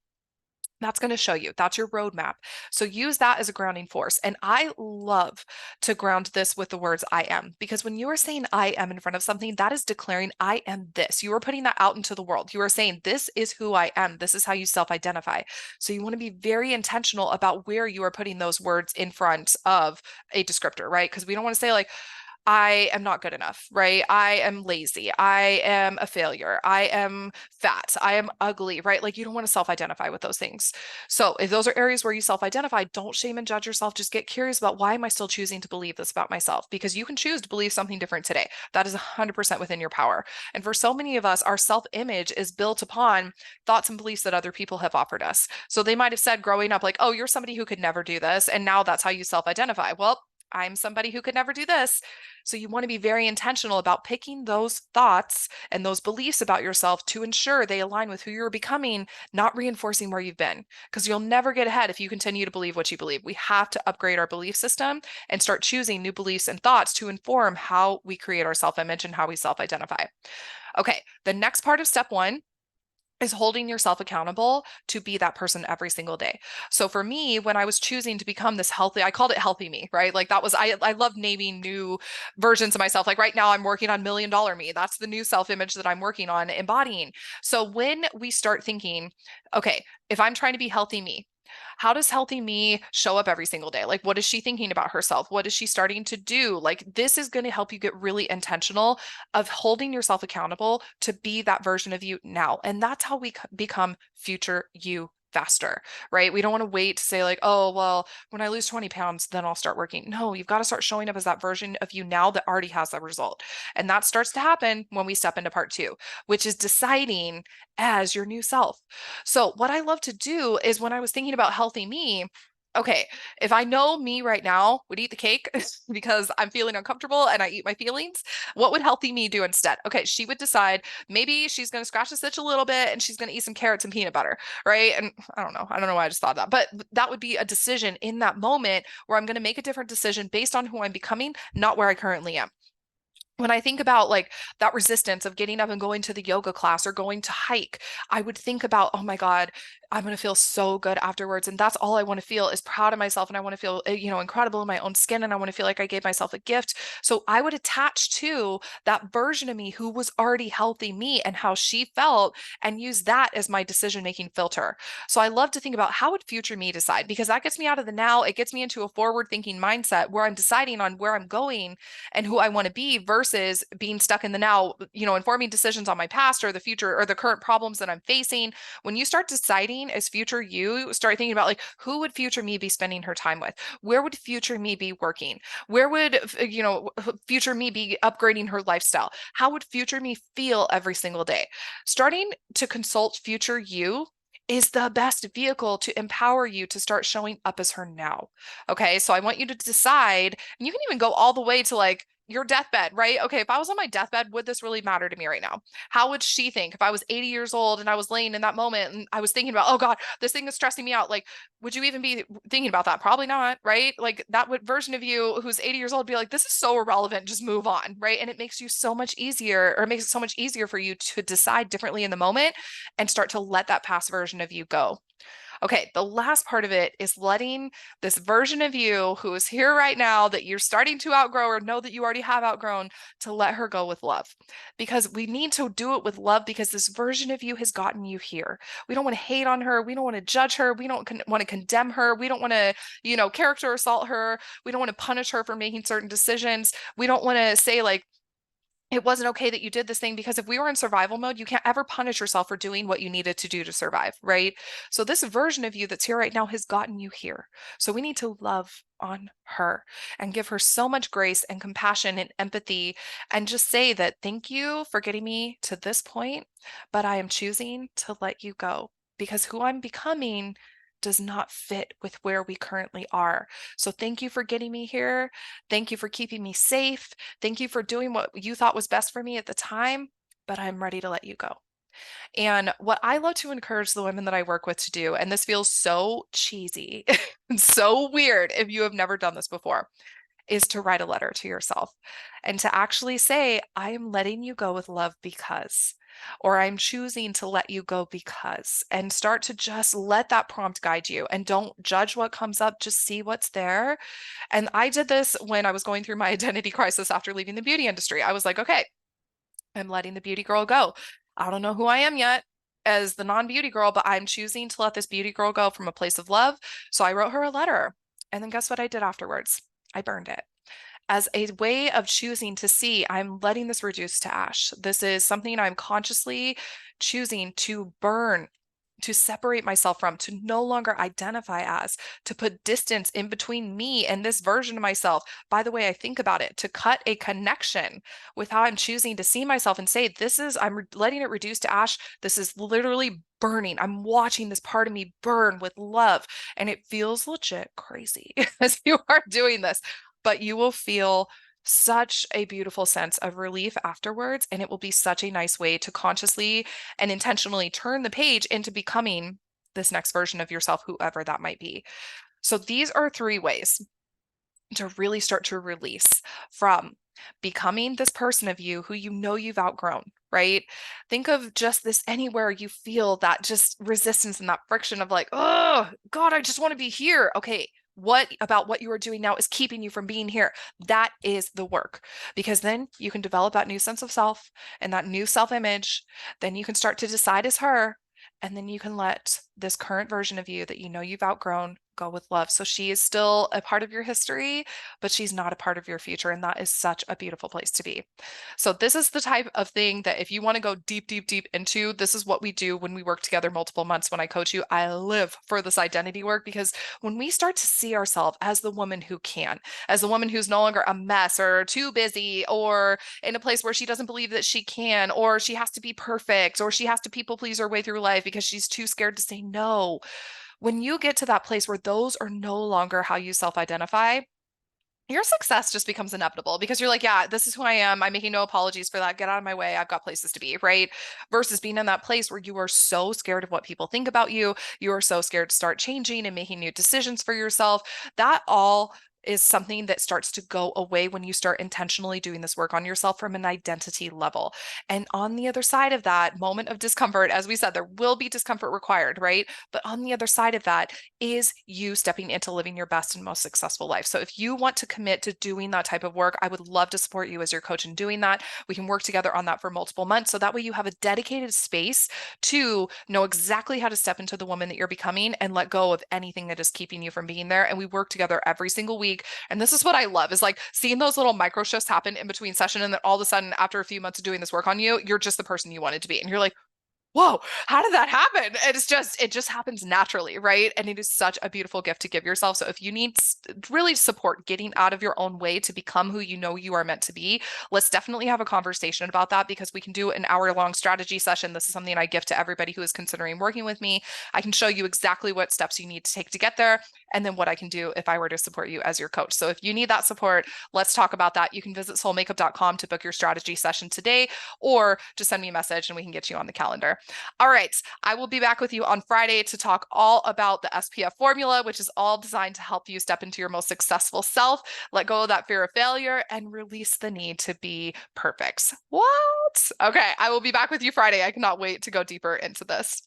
That's going to show you. That's your roadmap. So use that as a grounding force. And I love to ground this with the words I am, because when you are saying I am in front of something, that is declaring I am this. You are putting that out into the world. You are saying this is who I am. This is how you self-identify. So you want to be very intentional about where you are putting those words in front of a descriptor, right? Because we don't want to say like, I am not good enough, right? I am lazy. I am a failure. I am fat. I am ugly, right? Like, you don't want to self-identify with those things. So if those are areas where you self-identify, don't shame and judge yourself. Just get curious about, why am I still choosing to believe this about myself? Because you can choose to believe something different today. That is 100% within your power. And for so many of us, our self-image is built upon thoughts and beliefs that other people have offered us. So they might have said growing up, like, oh, you're somebody who could never do this. And now that's how you self-identify. Well, I'm somebody who could never do this. So you want to be very intentional about picking those thoughts and those beliefs about yourself to ensure they align with who you're becoming, not reinforcing where you've been, because you'll never get ahead if you continue to believe what you believe. We have to upgrade our belief system and start choosing new beliefs and thoughts to inform how we create our self-image and how we self-identify. Okay, the next part of step 1 is holding yourself accountable to be that person every single day. So for me, when I was choosing to become this healthy, I called it healthy me, right? Like that was, I love naming new versions of myself. Like right now I'm working on $1,000,000 me. That's the new self-image that I'm working on embodying. So when we start thinking, okay, if I'm trying to be healthy me, how does healthy me show up every single day? Like, what is she thinking about herself? What is she starting to do? Like, this is going to help you get really intentional of holding yourself accountable to be that version of you now. And that's how we become future you faster, right? We don't want to wait to say like, oh, well, when I lose 20 pounds, then I'll start working. No, you've got to start showing up as that version of you now that already has that result. And that starts to happen when we step into part two, which is deciding as your new self. So what I love to do is when I was thinking about healthy me, okay, if I know me right now would eat the cake because I'm feeling uncomfortable and I eat my feelings, what would healthy me do instead? Okay, she would decide maybe she's going to scratch the stitch a little bit and she's going to eat some carrots and peanut butter, right? And I don't know. I don't know why I just thought that, but that would be a decision in that moment where I'm going to make a different decision based on who I'm becoming, not where I currently am. When I think about like that resistance of getting up and going to the yoga class or going to hike, I would think about, oh my God, I'm going to feel so good afterwards. And that's all I want to feel is proud of myself. And I want to feel, incredible in my own skin. And I want to feel like I gave myself a gift. So I would attach to that version of me who was already healthy me and how she felt and use that as my decision-making filter. So I love to think about how would future me decide, because that gets me out of the now. It gets me into a forward-thinking mindset where I'm deciding on where I'm going and who I want to be versus being stuck in the now, informing decisions on my past or the future or the current problems that I'm facing. When you start deciding as future you, start thinking about like, who would future me be spending her time with? Where would future me be working? Where would, future me be upgrading her lifestyle? How would future me feel every single day? Starting to consult future you is the best vehicle to empower you to start showing up as her now. Okay. So I want you to decide, and you can even go all the way to like your deathbed, right? Okay. If I was on my deathbed, would this really matter to me right now? How would she think if I was 80 years old and I was laying in that moment and I was thinking about, oh God, this thing is stressing me out? Like, would you even be thinking about that? Probably not, right? Like that would version of you who's 80 years old be like, this is so irrelevant, just move on, right? And it makes you so much easier, or it makes it so much easier for you to decide differently in the moment and start to let that past version of you go. Okay, the last part of it is letting this version of you who is here right now that you're starting to outgrow or know that you already have outgrown, to let her go with love. Because we need to do it with love because this version of you has gotten you here. We don't want to hate on her. We don't want to judge her. We don't want to condemn her. We don't want to, character assault her. We don't want to punish her for making certain decisions. We don't want to say like, it wasn't okay that you did this thing, because if we were in survival mode, you can't ever punish yourself for doing what you needed to do to survive, right? So this version of you that's here right now has gotten you here. So we need to love on her and give her so much grace and compassion and empathy and just say that thank you for getting me to this point, but I am choosing to let you go because who I'm becoming does not fit with where we currently are. So thank you for getting me here. Thank you for keeping me safe. Thank you for doing what you thought was best for me at the time, but I'm ready to let you go. And what I love to encourage the women that I work with to do, and this feels so cheesy and so weird if you have never done this before, is to write a letter to yourself and to actually say, I am letting you go with love because, or I'm choosing to let you go because, and start to just let that prompt guide you and don't judge what comes up, just see what's there. And I did this when I was going through my identity crisis after leaving the beauty industry. I was like, okay, I'm letting the beauty girl go. I don't know who I am yet as the non-beauty girl, but I'm choosing to let this beauty girl go from a place of love. So I wrote her a letter. And then guess what I did afterwards? I burned it as a way of choosing to see, I'm letting this reduce to ash. This is something I'm consciously choosing to burn, to separate myself from, to no longer identify as, to put distance in between me and this version of myself. By the way, I think about it, to cut a connection with how I'm choosing to see myself and say, I'm letting it reduce to ash. This is literally burning. I'm watching this part of me burn with love. And it feels legit crazy as you are doing this, but you will feel such a beautiful sense of relief afterwards. And it will be such a nice way to consciously and intentionally turn the page into becoming this next version of yourself, whoever that might be. So these are 3 ways to really start to release from becoming this person of you who you've outgrown, right? Think of just this anywhere you feel that just resistance and that friction of like, oh God, I just want to be here. Okay, what about what you are doing now is keeping you from being here? That is the work, because then you can develop that new sense of self and that new self-image. Then you can start to decide as her, and then you can let this current version of you that you've outgrown go with love. So she is still a part of your history, but she's not a part of your future. And that is such a beautiful place to be. So this is the type of thing that if you want to go deep, deep, deep into, this is what we do when we work together multiple months. When I coach you, I live for this identity work, because when we start to see ourselves as the woman who can, as the woman who's no longer a mess or too busy or in a place where she doesn't believe that she can, or she has to be perfect, or she has to people please her way through life because she's too scared to say no. When you get to that place where those are no longer how you self-identify, your success just becomes inevitable, because you're like, yeah, this is who I am. I'm making no apologies for that. Get out of my way. I've got places to be, right? Versus being in that place where you are so scared of what people think about you. You are so scared to start changing and making new decisions for yourself. That all is something that starts to go away when you start intentionally doing this work on yourself from an identity level. And on the other side of that moment of discomfort, as we said, there will be discomfort required, right? But on the other side of that is you stepping into living your best and most successful life. So if you want to commit to doing that type of work, I would love to support you as your coach in doing that. We can work together on that for multiple months. So that way you have a dedicated space to know exactly how to step into the woman that you're becoming and let go of anything that is keeping you from being there. And we work together every single week. And this is what I love, is like seeing those little micro shifts happen in between session. And then all of a sudden, after a few months of doing this work on you, you're just the person you wanted to be. And you're like, whoa, how did that happen? It just happens naturally, right? And it is such a beautiful gift to give yourself. So if you need really support getting out of your own way to become who you know you are meant to be, let's definitely have a conversation about that, because we can do an hour-long strategy session. This is something I give to everybody who is considering working with me. I can show you exactly what steps you need to take to get there, and then what I can do if I were to support you as your coach. So if you need that support, let's talk about that. You can visit soulmakeup.com to book your strategy session today, or just send me a message and we can get you on the calendar. All right, I will be back with you on Friday to talk all about the SPF formula, which is all designed to help you step into your most successful self, let go of that fear of failure, and release the need to be perfect. What? Okay, I will be back with you Friday. I cannot wait to go deeper into this.